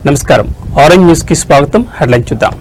నమస్కారం, orange news కి స్వాగతం. హెడ్లైన్ చూద్దాం.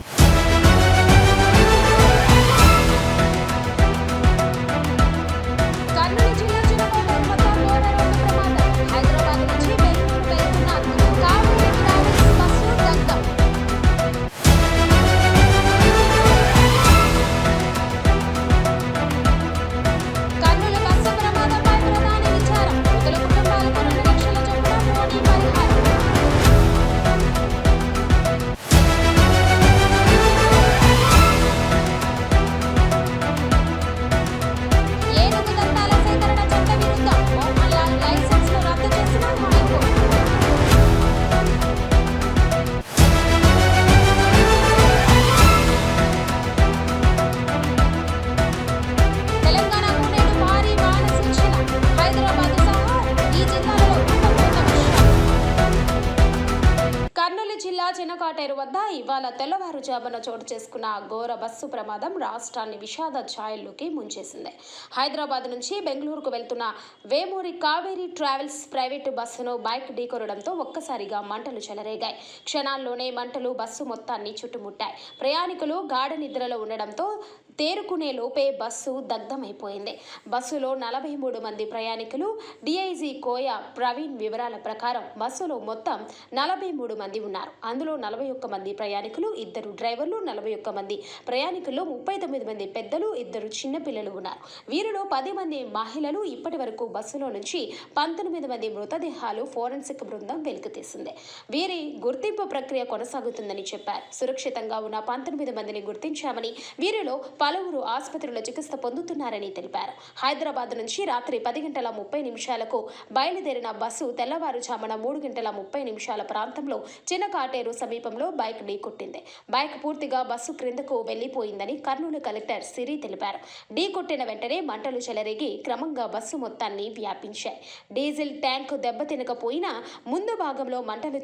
చినకాటేరు వద్ద ఇవాళ తెల్లవారుజామున చోటు చేసుకున్న ఘోర బస్సు ప్రమాదం రాష్ట్రాన్ని విషాద ఛాయల్లోకి ముంచేసింది. హైదరాబాద్ నుంచి బెంగళూరుకు వెళ్తున్న వేమూరి కావేరీ ట్రావెల్స్ ప్రైవేటు బస్సును బైక్ ఢీకొనడంతో ఒక్కసారిగా మంటలు చెలరేగాయి. క్షణాల్లోనే మంటలు బస్సు మొత్తాన్ని చుట్టుముట్టాయి. ప్రయాణికులు గాఢ నిద్రలో ఉండడంతో తేరుకునే లోపే బస్సు దగ్ధమైపోయింది. బస్సులో 43 మంది ప్రయాణికులు. డిఐజీ కోయ ప్రవీణ్ వివరాల ప్రకారం బస్సులో మొత్తం 43 మంది ఉన్నారు. అందులో 41 మంది ప్రయాణికులు, 2 డ్రైవర్లు, 41 మంది ప్రయాణికుల్లో 39 మంది పెద్దలు, 2 చిన్నపిల్లలు ఉన్నారు. వీరిలో 10 మంది మహిళలు. ఇప్పటి వరకు బస్సులో నుంచి 19 మంది మృతదేహాలు ఫోరెన్సిక్ బృందం వెలికితీసింది. వీరి గుర్తింపు ప్రక్రియ కొనసాగుతుందని చెప్పారు. సురక్షితంగా ఉన్న 19 మందిని గుర్తించామని, వీరిలో పలువురు ఆసుపత్రిలో చికిత్స పొందుతున్నారని తెలిపారు. హైదరాబాద్ నుంచి రాత్రి 10:30 బయలుదేరిన బస్సు తెల్లవారుజామున 3:30 ప్రాంతంలో చిన్నకాటేరు సమీపంలో బైక్ ఢీకొట్టింది. బైక్ పూర్తిగా బస్సు క్రిందకు వెళ్లిపోయిందని కర్నూలు కలెక్టర్ సిరి తెలిపారు. ఢీకొట్టిన వెంటనే మంటలు చెలరేగి క్రమంగా బస్సు మొత్తాన్ని వ్యాపించాయి. డీజిల్ ట్యాంకు దెబ్బతినకపోయినా ముందు భాగంలో మంటలు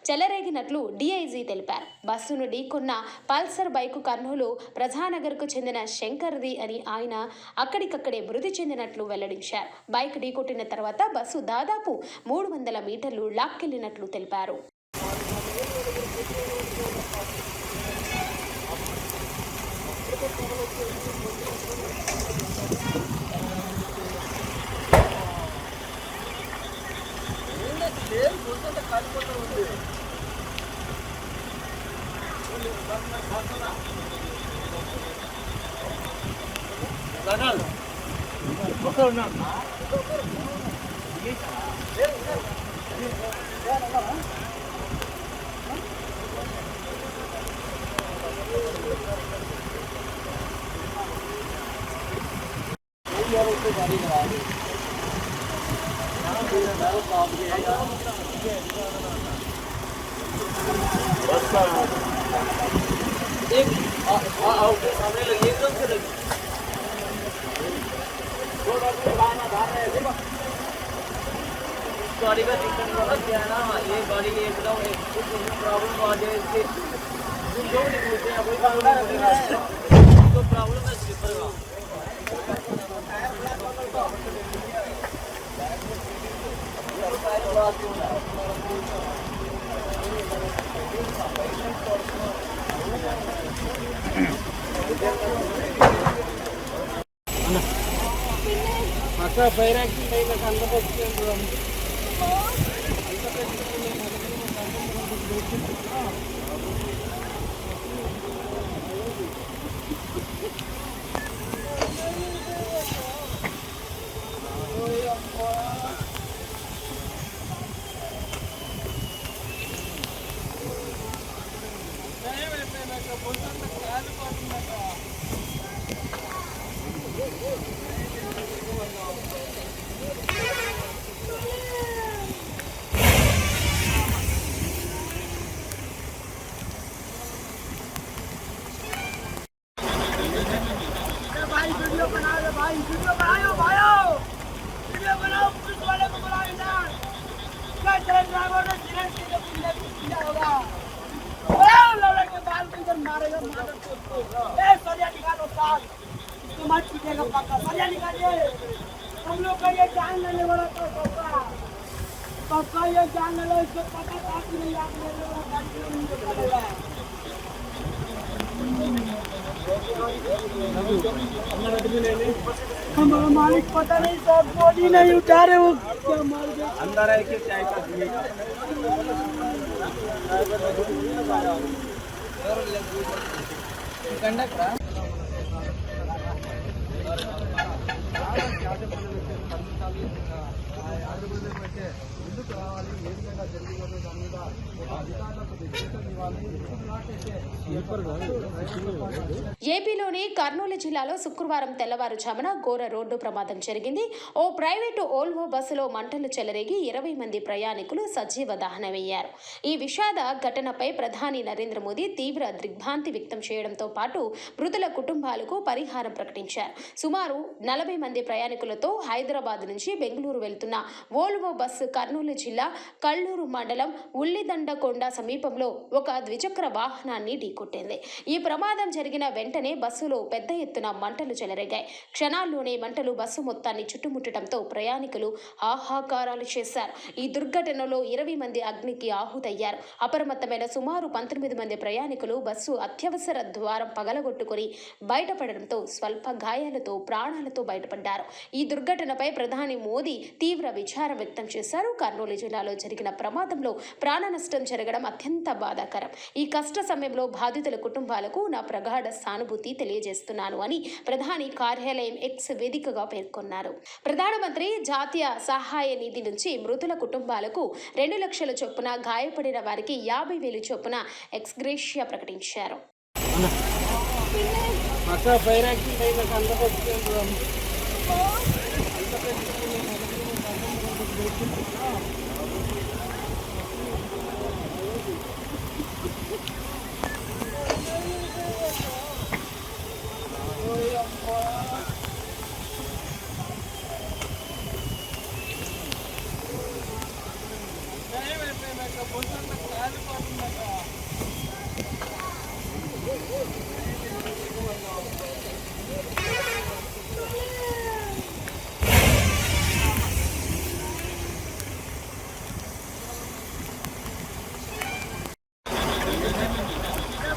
చెలరేగినట్లు డిఐజీ తెలిపారు. బస్సును ఢీకొన్న పల్సర్ బైకు కర్నూలు ప్రజానగర్ కు చెందిన శంకర్ది అని ఆయన అక్కడికక్కడే మృతి చెందినట్లు వెల్లడించారు. బైక్ ఢీకొట్టిన తర్వాత బస్సు దాదాపు 300 మీటర్లు లాక్కెళ్లినట్లు తెలిపారు. गाड़ी का चिकन वाला क्या है ना, ये गाड़ी के एकदम प्रॉब्लम आ जाए इसके जो नहीं पूछते हैं कोई तो प्रॉब्लम है स्लीपर का। మసా ఫైర్ యాక్సిడెంట్ అయిన సందర్భంలో मत पीटेगा पक्का, बढ़िया निकालिए। हम लोग का ये जान लेने वाला तो होगा। पक्का ये जान लो, इसको पता था कि नहीं आप मेरे वाला गाड़ी क्यों नहीं चलेगा। हमारा मालिक पता नहीं सब बॉडी नहीं उठा रहे, वो क्या मार गए अंदर है कि चाय का दिए कंडक्टर ఏపీలోని కర్నూలు జిల్లాలో శుక్రవారం తెల్లవారుజామున ఘోర రోడ్డు ప్రమాదం జరిగింది. ఓ ప్రైవేటు ఓల్వో బస్సులో మంటలు చెలరేగి 20 మంది ప్రయాణికులు సజీవ దహనమయ్యారు. ఈ విషాద ఘటనపై ప్రధాని నరేంద్ర మోదీ తీవ్ర దిగ్భ్రాంతి వ్యక్తం చేయడంతో పాటు మృతుల కుటుంబాలకు పరిహారం ప్రకటించారు. సుమారు 40 మంది ప్రయాణికులతో హైదరాబాద్ నుంచి బెంగళూరు వెళ్తున్న ఓల్వో బస్సు కర్నూలు జిల్లా కల్లూరు మండలం ఉల్లిదండకొండ సమీపంలో ఒక ద్విచక్ర వాహనాన్ని ఢీకొట్టింది. ఈ ప్రమాదం జరిగిన వెంటనే బస్సులో పెద్ద ఎత్తున మంటలు చెలరేగాయి. క్షణాల్లోనే మంటలు బస్సు మొత్తాన్ని చుట్టుముట్టడంతో ప్రయాణికులు ఆహాకారాలు చేశారు. ఈ దుర్ఘటనలో 20 మంది అగ్నికి ఆహుతయ్యారు. అప్రమత్తమైన సుమారు 19 మంది ప్రయాణికులు బస్సు అత్యవసర ద్వారం పగలగొట్టుకుని బయటపడడంతో స్వల్ప గాయాలతో ప్రాణాలతో బయటపడ్డారు. ఈ దుర్ఘటనపై ప్రధాని మోదీ తీవ్ర విచారం వ్యక్తం చేశారు. కర్నూలు జిల్లాలో జరిగిన ప్రమాదంలో ప్రాణ నష్టం జరగడం అత్యంత బాధాకరం. ఈ కష్ట సమయంలో బాధితుల కుటుంబాలకు నా ప్రగాఢ సానుభూతి తెలియజేస్తున్నాను అని ప్రధాని కార్యాలయం ఎక్స్ వేదికగా పేర్కొన్నారు. ప్రధానమంత్రి జాతీయ సహాయ నిధి నుంచి మృతుల కుటుంబాలకు 2 లక్షల చొప్పున, గాయపడిన వారికి 50,000 చొప్పున ఎక్స్గ్రేషియా ప్రకటించారు.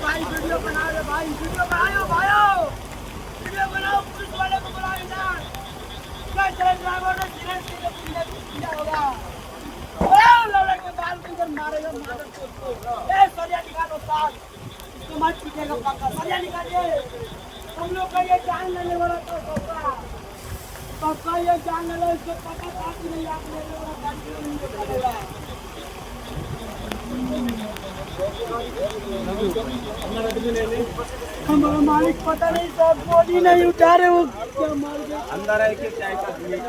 भाई वीडियो बना रहे, भाई वीडियो बनाओ भाइयों, वीडियो बनाओ, पुलिस वाले को बुलाओ इधर। क्या चले ड्राइवर ने सीधे होगा, लौड़ा के बाल को इधर मारेगा मादर को। ए सरिया निकालो साथ, इसको मत पीटेगा पक्का, सरिया निकालिए। हम लोग का ये जान लेने वाला तो पक्का ये जान लो, इसको पता था कि नहीं आप मेरे वाला गाड़ी क्यों नहीं चलेगा। हमारा मालिक पता नहीं सब बॉडी नहीं उठा रहे, वो क्या मार गए अंदर है कि चाय का दिए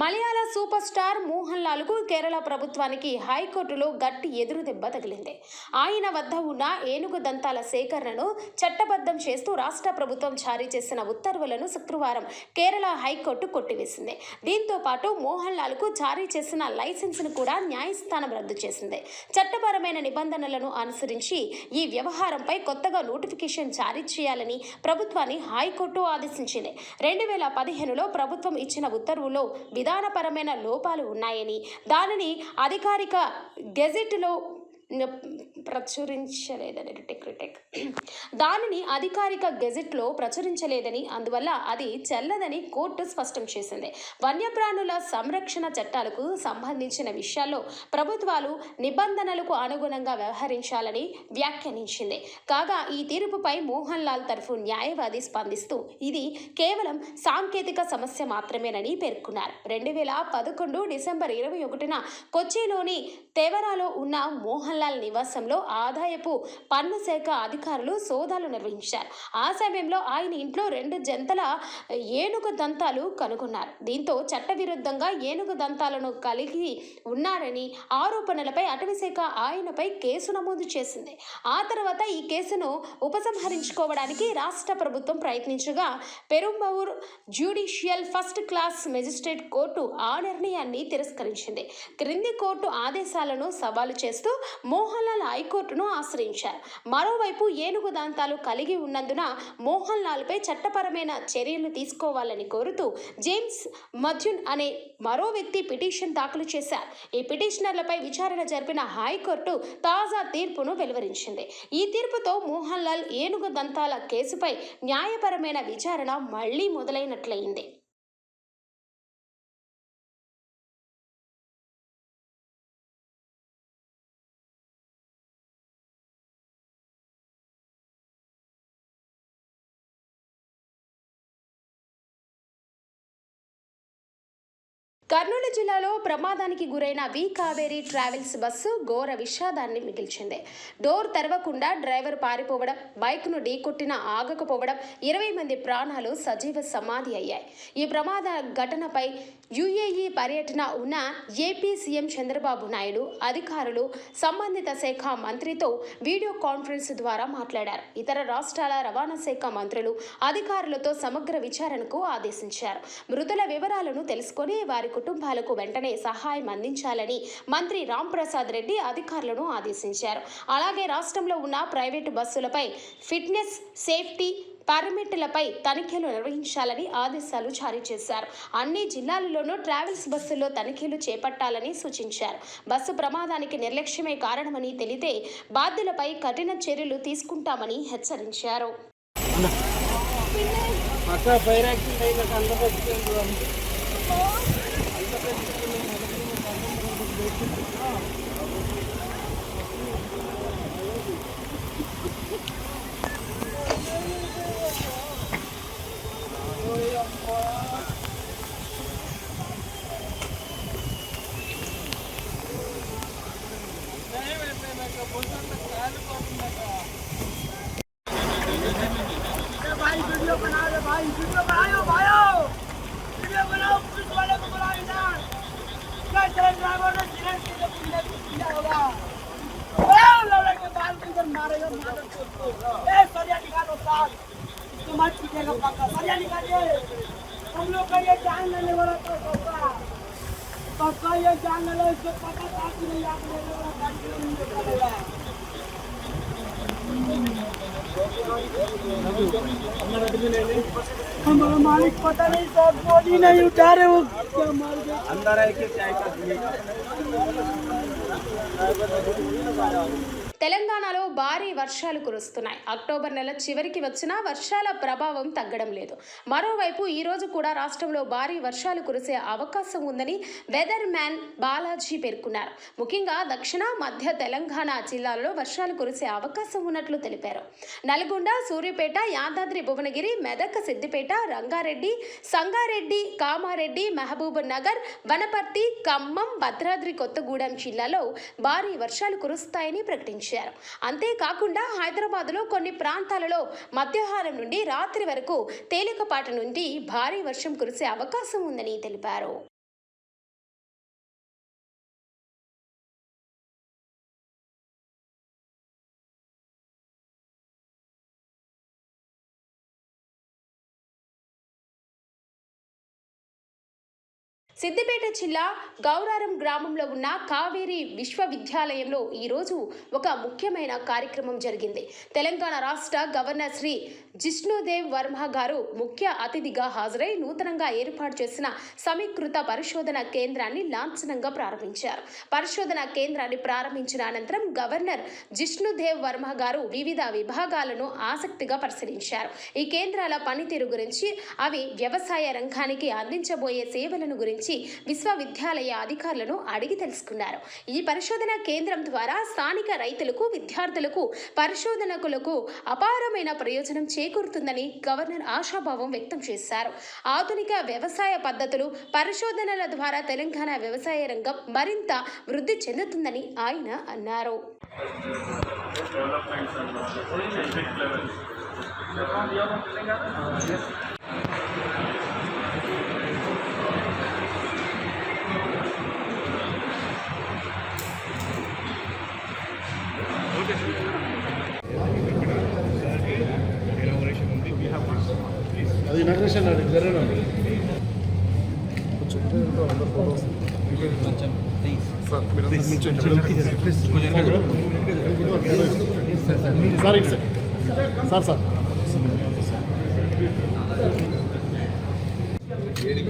మలయాళ సూపర్ స్టార్ మోహన్ లాల్ కు కేరళ ప్రభుత్వానికి హైకోర్టులో గట్టి ఎదురు దెబ్బ తగిలింది. ఆయన వద్ద ఉన్న ఏనుగు దంతాల సేకరణను చట్టబద్ధం చేస్తూ రాష్ట్ర ప్రభుత్వం జారీ చేసిన ఉత్తర్వులను శుక్రవారం కేరళ హైకోర్టు కొట్టివేసింది. దీంతో పాటు మోహన్ లాల్ కు జారీ చేసిన లైసెన్సును కూడా న్యాయస్థానం రద్దు చేసింది. చట్టపరమైన నిబంధనలను అనుసరించి ఈ వ్యవహారంపై కొత్తగా నోటిఫికేషన్ జారీ చేయాలని ప్రభుత్వాన్ని హైకోర్టు ఆదేశించింది. 2015లో ప్రభుత్వం ఇచ్చిన ఉత్తర్వుల్లో విధానపరమైన లోపాలు ఉన్నాయని, దానిని అధికారిక గెజెట్లో ప్రచురించలేదని అందువల్ల అది చెల్లదని కోర్టు స్పష్టం చేసింది. వన్యప్రాణుల సంరక్షణ చట్టాలకు సంబంధించిన విషయాల్లో ప్రభుత్వాలు నిబంధనలకు అనుగుణంగా వ్యవహరించాలని వ్యాఖ్యానించింది. కాగా ఈ తీర్పుపై మోహన్ లాల్ తరఫు న్యాయవాది స్పందిస్తూ ఇది కేవలం సాంకేతిక సమస్య మాత్రమేనని పేర్కొన్నారు. 2011 డిసెంబర్ 21న కొచ్చిలోని తెవరాలో ఉన్న మోహన్ లాల్ నివాసంలో ఇంట్లో ఆదాయపు పన్ను శాఖ అధికారులు సోదాలు నిర్వహించారు. ఆ సమయంలో ఆయన ఇంట్లో 2 జంతల ఏనుగు దంతాలు కనుగొన్నారు. దీంతో చట్టవిరుద్ధంగా ఏనుగు దంతాలను కలిగి ఉన్నారని ఆరోపణలపై అటవీశాఖ ఆయనపై కేసు నమోదు చేసింది. ఆ తర్వాత ఈ కేసును ఉపసంహరించుకోవడానికి రాష్ట్ర ప్రభుత్వం ప్రయత్నించగా Perumbavoor judicial first class magistrate court ఆ నిర్ణయాన్ని తిరస్కరించింది. క్రింది కోర్టు ఆదేశాలను సవాలు చేస్తూ మోహన్ లాల్ హైకోర్టును ఆశ్రయించారు. మరోవైపు ఏనుగు దంతాలు కలిగి ఉన్నందున మోహన్ లాల్ పై చట్టపరమైన చర్యలు తీసుకోవాలని కోరుతూ జేమ్స్ మథ్యూన్ అనే మరో వ్యక్తి పిటిషన్ దాఖలు చేశారు. ఈ పిటిషనర్లపై విచారణ జరిపిన హైకోర్టు తాజా తీర్పును వెలువరించింది. ఈ తీర్పుతో మోహన్ లాల్ ఏనుగు దంతాల కేసుపై న్యాయపరమైన విచారణ మళ్లీ మొదలైనట్లయింది. కర్నూలు జిల్లాలో ప్రమాదానికి గురైన వి కావేరీ ట్రావెల్స్ బస్సు ఘోర విషాదాన్ని మిగిల్చింది. డోర్ తెరవకుండా డ్రైవర్ పారిపోవడం, బైక్ను ఢీకొట్టిన ఆగకపోవడం 20 మంది ప్రాణాలు సజీవ సమాధి అయ్యాయి. ఈ ప్రమాద ఘటనపై యుఏఈ పర్యటన ఉన్న ఏపీ సీఎం చంద్రబాబు నాయుడు అధికారులు సంబంధిత శాఖ మంత్రితో వీడియో కాన్ఫరెన్స్ ద్వారా మాట్లాడారు. ఇతర రాష్ట్రాల రవాణా శాఖ మంత్రులు అధికారులతో సమగ్ర విచారణకు ఆదేశించారు. మృతుల వివరాలను తెలుసుకొని వారి కుటుంబాలకు వెంటనే సహాయం అందించాలని మంత్రి రాంప్రసాద్ రెడ్డి అధికారులను ఆదేశించారు. అలాగే రాష్ట్రంలో ఉన్న ప్రైవేటు బస్సులపై ఫిట్నెస్, సేఫ్టీ పర్మిట్లపై తనిఖీలు నిర్వహించాలని ఆదేశాలు జారీ చేశారు. అన్ని జిల్లాలలోనూ ట్రావెల్స్ బస్సుల్లో తనిఖీలు చేపట్టాలని సూచించారు. బస్సు ప్రమాదానికి నిర్లక్ష్యమే కారణమని తెలితే బాధ్యులపై కఠిన చర్యలు తీసుకుంటామని హెచ్చరించారు. भाई वीडियो बना रहे भाई, वीडियो बनाओ भाइयों, वीडियो बनाओ, पुलिस वाले को बुलाओ इधर। क्या ट्रक ड्राइवर ने सीरेन से किया होगा? बुलाओ लौड़े के बाल को इधर मारेगा को। ए सरिया निकालो साहब, तुम मत पीटेगा पक्का, सरिया निकालिए। हम लोग का ये जान लेने वाला तो पक्का ये जान ले लो, इसको पता था कि नहीं आप लेने वाला गाड़ी नहीं निकालेगा। हमारा मालिक पता नहीं सब बॉडी नहीं उठा रहे, वो क्या मार गया अंदर है कि क्या తెలంగాణలో భారీ వర్షాలు కురుస్తున్నాయి. అక్టోబర్ నెల చివరికి వచ్చినా వర్షాల ప్రభావం తగ్గడం లేదు. మరోవైపు ఈ రోజు కూడా రాష్ట్రంలో భారీ వర్షాలు కురిసే అవకాశం ఉందని వెదర్ మ్యాన్ బాలాజీ పేర్కొన్నారు. ముఖ్యంగా దక్షిణ మధ్య తెలంగాణ జిల్లాలలో వర్షాలు కురిసే అవకాశం ఉన్నట్లు తెలిపారు. నల్గొండ, సూర్యాపేట, యాదాద్రి భువనగిరి, మెదక్, సిద్దిపేట, రంగారెడ్డి, సంగారెడ్డి, కామారెడ్డి, మహబూబ్ నగర్, వనపర్తి, ఖమ్మం, భద్రాద్రి కొత్తగూడెం జిల్లాలో భారీ వర్షాలు కురుస్తాయని ప్రకటించారు. అంతేకాకుండా హైదరాబాద్లో కొన్ని ప్రాంతాలలో మధ్యాహ్నం నుండి రాత్రి వరకు తేలికపాటి నుండి భారీ వర్షం కురిసే అవకాశం ఉందని తెలిపారు. సిద్దిపేట జిల్లా గౌరారం గ్రామంలో ఉన్న కావేరీ విశ్వవిద్యాలయంలో ఈరోజు ఒక ముఖ్యమైన కార్యక్రమం జరిగింది. తెలంగాణ రాష్ట్ర గవర్నర్ శ్రీ జిష్ణుదేవ్ వర్మ గారు ముఖ్య అతిథిగా హాజరై నూతనంగా ఏర్పాటు చేసిన సమీకృత పరిశోధన కేంద్రాన్ని లాంఛనంగా ప్రారంభించారు. పరిశోధన కేంద్రాన్ని ప్రారంభించిన అనంతరం గవర్నర్ జిష్ణుదేవ్ వర్మ గారు వివిధ విభాగాలను ఆసక్తిగా పరిశీలించారు. ఈ కేంద్రాల పనితీరు గురించి, అవి వ్యవసాయ రంగానికి అందించబోయే సేవలను గురించి విశ్వవిద్యాలయ అధికారులను అడిగి తెలుసుకున్నారు. ఈ పరిశోధన కేంద్రం ద్వారా స్థానిక రైతులకు, విద్యార్థులకు, పరిశోధకులకు అపారమైన ప్రయోజనం చేకూరుతుందని గవర్నర్ ఆశాభావం వ్యక్తం చేశారు. ఆధునిక వ్యవసాయ పద్ధతులు, పరిశోధనల ద్వారా తెలంగాణ వ్యవసాయ రంగం మరింత వృద్ధి చెందుతుందని ఆయన అన్నారు. developments and scientific levels. అది ఇనాగ్రేషన్ జరగండి సార్ సార్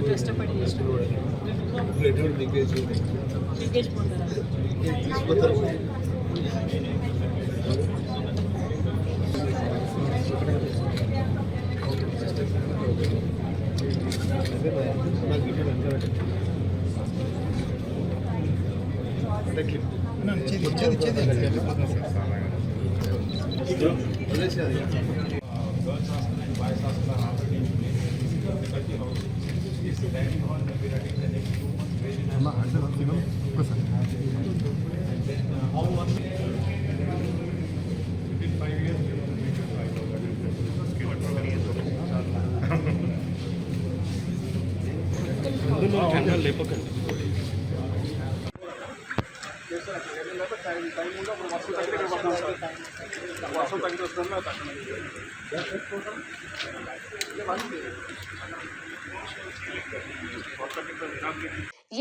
కష్టపడి లీకేజ్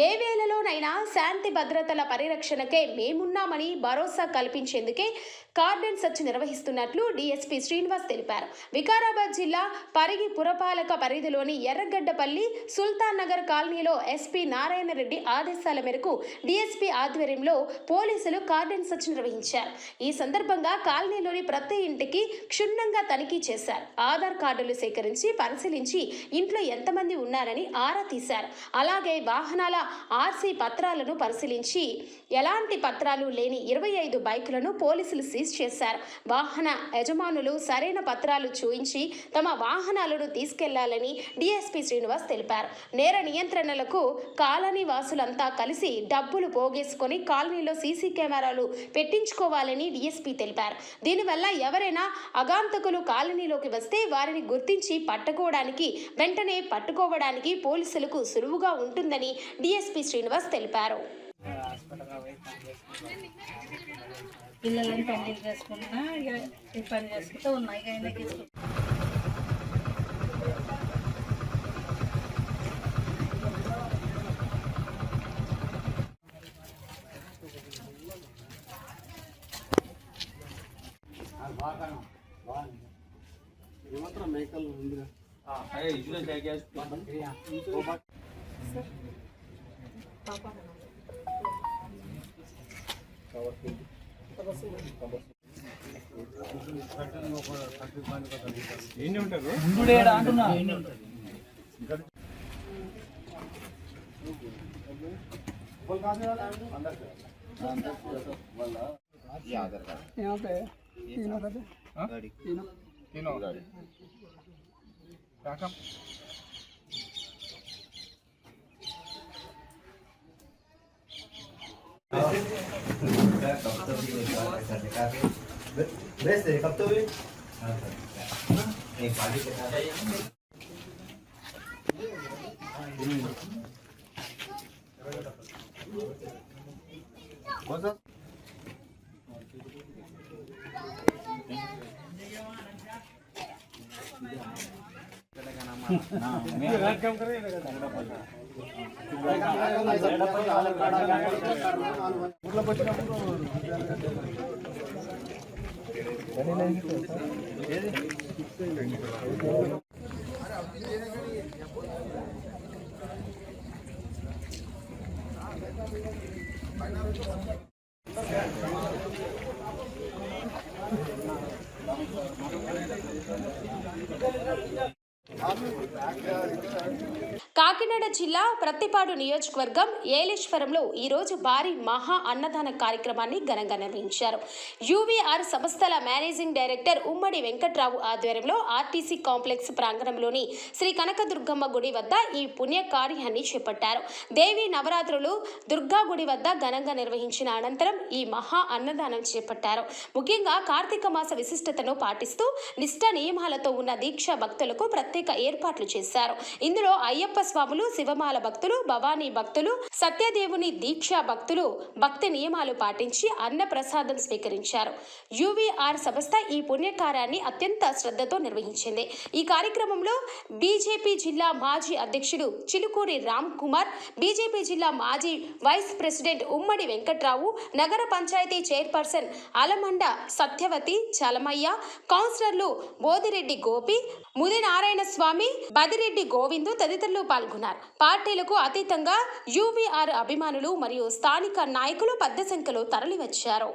ఏ వేళలోనైనా శాంతి భద్రతల పరిరక్షణకే మేమున్నామని భరోసా కల్పించేందుకే కార్డన్ సెర్చ్ నిర్వహిస్తున్నట్లు డీఎస్పీ శ్రీనివాస్ తెలిపారు. వికారాబాద్ జిల్లా పరిగి పురపాలక పరిధిలోని ఎర్రగడ్డపల్లి సుల్తాన్ నగర్ కాలనీలో ఎస్పీ నారాయణ రెడ్డి ఆదేశాల మేరకు డీఎస్పీ ఆధ్వర్యంలో పోలీసులు కార్డన్ సెర్చ్ నిర్వహించారు. ఈ సందర్భంగా కాలనీలోని ప్రతి ఇంటికి క్షుణ్ణంగా తనిఖీ చేశారు. ఆధార్ కార్డులు సేకరించి పరిశీలించి ఇంట్లో ఎంతమంది ఉన్నారని ఆరా తీశారు. అలాగే వాహనాల ఆర్సీ పత్రాలను పరిశీలించి ఎలాంటి పత్రాలు లేని 25 బైకులను పోలీసులు సీజ్ చేశారు. వాహన యజమానులు సరైన పత్రాలు చూయించి తమ వాహనాలను తీసుకెళ్లాలని డీఎస్పీ శ్రీనివాస్ తెలిపారు. నేర నియంత్రణలకు కాలనీ వాసులంతా కలిసి డబ్బులు పోగేసుకొని కాలనీలో సీసీ కెమెరాలు పెట్టించుకోవాలని డీఎస్పీ తెలిపారు. దీనివల్ల ఎవరైనా అగాంతకులు కాలనీలోకి వస్తే వారిని గుర్తించి వెంటనే పట్టుకోవడానికి పోలీసులకు సులువుగా ఉంటుందని డీఎస్పీ శ్రీనివాస్ తెలిపారు. పిల్లలని పెళ్లి చేసుకున్నా ఇక పని చేసుకుంటూ ఉన్నాయి. మేకలు ఉందిగా ఎన్ని ఉంటారు అంటున్నా कब तो भी కాకినాడ జిల్లా ప్రత్తిపాడు నియోజకవర్గం ఏలేశ్వరంలో ఈరోజు భారీ మహా అన్నదాన కార్యక్రమాన్ని ఘనంగా నిర్వహించారు. యూవీఆర్ సంస్థల మేనేజింగ్ డైరెక్టర్ ఉమ్మడి వెంకట్రావు ఆధ్వర్యంలో ఆర్టీసీ కాంప్లెక్స్ ప్రాంగణంలోని శ్రీ కనకదుర్గమ్మ గుడి వద్ద ఈ పుణ్య కార్యాన్ని చేపట్టారు. దేవి నవరాత్రులు దుర్గా గుడి వద్ద ఘనంగా నిర్వహించిన అనంతరం ఈ మహా అన్నదానం చేపట్టారు. ముఖ్యంగా కార్తీక మాస విశిష్టతను పాటిస్తూ నిష్ఠ నియమాలతో ఉన్న దీక్ష భక్తులకు ప్రత్యేక ఏర్పాట్లు చేశారు. ఇందులో అయ్యప్ప స్వాములు, శివమాల భక్తులు, భవానీ భక్తులు, సత్యదేవుని దీక్షా భక్తులు భక్తి నియమాలు పాటించి అన్న ప్రసాదం స్వీకరించారు. యూవీఆర్ సంస్థ ఈ పుణ్యకార్యాన్ని అత్యంత శ్రద్ధతో నిర్వహించింది. ఈ కార్యక్రమంలో బీజేపీ జిల్లా మాజీ అధ్యక్షుడు చిలుకూరి రామ్ కుమార్, బీజేపీ జిల్లా మాజీ వైస్ ప్రెసిడెంట్ ఉమ్మడి వెంకట్రావు, నగర పంచాయతీ చైర్పర్సన్ అలమండ సత్యవతి చలమయ్య, కౌన్సిలర్లు బోదిరెడ్డి గోపి, ముది నారాయణ స్వామి, బదిరెడ్డి గోవిందు తదితరులు పాల్గొన్నారు. పార్టీలకు అతీతంగా యూవీఆర్ అభిమానులు మరియు స్థానిక నాయకులు పెద్ద సంఖ్యలో తరలివచ్చారు.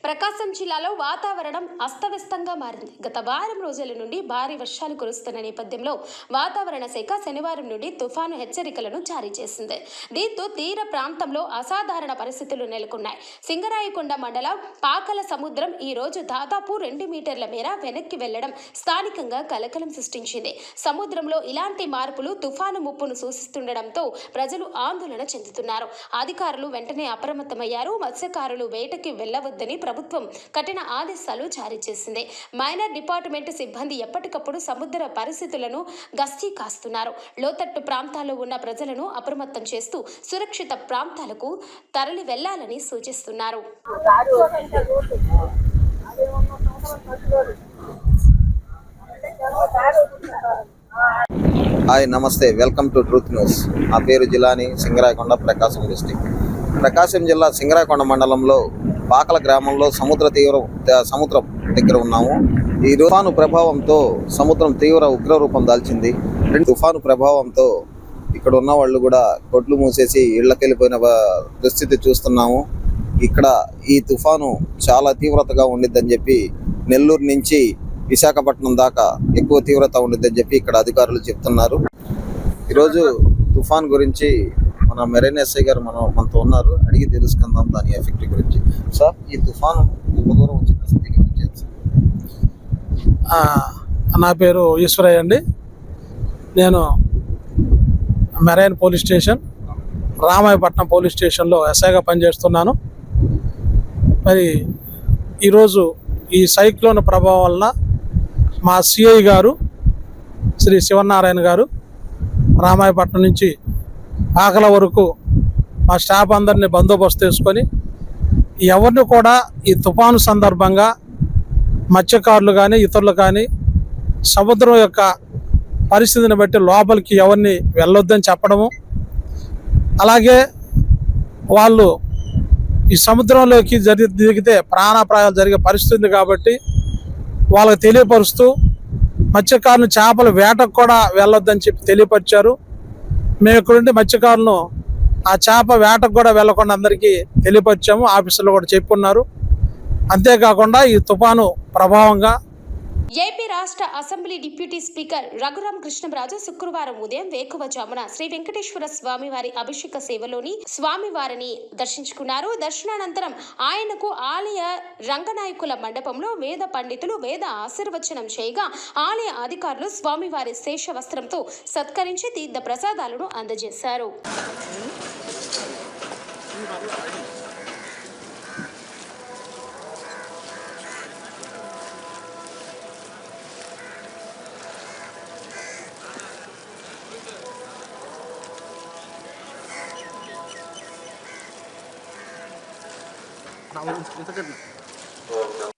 ప్రకాశం జిల్లాలో వాతావరణం అస్తవ్యస్తంగా మారింది. గత వారం రోజుల నుండి భారీ వర్షాలు కురుస్తున్న నేపథ్యంలో వాతావరణ శాఖ శనివారం నుండి తుఫాను హెచ్చరికలను జారీ చేసింది. దీంతో తీర ప్రాంతంలో అసాధారణ పరిస్థితులు నెలకొన్నాయి. సింగరాయకొండ మండలం పాకల సముద్రం ఈ రోజు దాదాపు 2 మీటర్ల మేర వెనక్కి వెళ్లడం స్థానికంగా కలకలం సృష్టించింది. సముద్రంలో ఇలాంటి మార్పులు తుఫాను ముప్పును సూచిస్తుండటంతో ప్రజలు ఆందోళన చెందుతున్నారు. అధికారులు వెంటనే అప్రమత్తమయ్యారు. మత్స్యకారులు వేటకి వెళ్లవద్దని ప్రభుత్వం కఠిన ఆదేశాలు జారీ చేసింది. మైనర్ డిపార్ట్మెంట్ సిబ్బంది ఎప్పటికప్పుడు సముద్ర పరిస్థితులను గస్తీ కాస్తున్నారు. లోతట్టు ప్రాంతాల్లో ఉన్న ప్రజలను అప్రమత్తం చేస్తూ సురక్షిత ప్రాంతాలకు తరలి వెళ్లాలని సూచిస్తున్నారు. హాయ్, నమస్తే, వెల్కమ్ టు ట్రూత్ న్యూస్. నా పేరు జిలాని, సింగరాయకొండ, ప్రకాశం డిస్టిక్. ప్రకాశం జిల్లా సింగరాయకొండ మండలంలో పాకల గ్రామంలో సముద్రం దగ్గర ఉన్నాము. ఈ తుఫాను ప్రభావంతో సముద్రం తీవ్ర ఉగ్రరూపం దాల్చింది. తుఫాను ప్రభావంతో ఇక్కడ ఉన్న వాళ్ళు కూడా కొట్లు మూసేసి ఇళ్లకెళ్ళిపోయిన పరిస్థితి చూస్తున్నాము. ఇక్కడ ఈ తుఫాను చాలా తీవ్రతగా ఉండిద్దని చెప్పి నెల్లూరు నుంచి విశాఖపట్నం దాకా ఎక్కువ తీవ్రత ఉండిద్దని చెప్పి ఇక్కడ అధికారులు చెప్తున్నారు. ఈరోజు తుఫాన్ గురించి మన మెరైన్ ఎస్ఐ గారు మనతో ఉన్నారు, అడిగి తెలుసుకుందాం దాని ఎఫెక్ట్ గురించి. సార్, ఈ తుఫాను ఎంత దూరం వచ్చింది దీని గురించి? నా పేరు ఈశ్వరయ్య అండి. నేను marine police station, Ramayapatnam police స్టేషన్లో ఎస్ఐగా పనిచేస్తున్నాను. మరి ఈరోజు ఈ సైక్లోన్ ప్రభావం వలన మా సిఐ గారు శ్రీ శివనారాయణ గారు రామాయపట్నం నుంచి పాకల వరకు మా స్టాఫ్ అందరినీ బందోబస్తు చేసుకొని ఎవరిని కూడా ఈ తుఫాను సందర్భంగా మత్స్యకారులు కానీ ఇతరులు కానీ సముద్రం యొక్క పరిస్థితిని బట్టి లోపలికి ఎవరిని వెళ్ళొద్దని చెప్పడము, అలాగే వాళ్ళు ఈ సముద్రంలోకి దిగితే ప్రాణాపాయాలు జరిగే పరిస్థితి కాబట్టి వాళ్ళకి తెలియపరుస్తూ మత్స్యకారులు చేపల వేటకు కూడా వెళ్ళొద్దని చెప్పి తెలియపరిచారు. మేము ఇక్కడుండి మత్స్యకారులను ఆ చేప వేటకు కూడా వెళ్లకుండా అందరికీ తెలియపరిచాము. ఆఫీసులో కూడా చెప్పున్నారు. అంతేకాకుండా ఈ తుఫాను ప్రభావంగా ఏపీ రాష్ట్ర assembly deputy speaker Raghurama Krishnaraju శుక్రవారం ఉదయం వేకువజామున శ్రీ వెంకటేశ్వర స్వామివారి అభిషేక సేవలోని స్వామివారిని దర్శించుకున్నారు. దర్శనానంతరం ఆయనకు ఆలయ రంగనాయకుల మండపంలో వేద పండితులు వేద ఆశీర్వచనం చేయగా ఆలయ అధికారులు స్వామివారి శేష వస్త్రంతో సత్కరించి తీర్థ ప్రసాదాలను అందజేశారు. ఓం నమో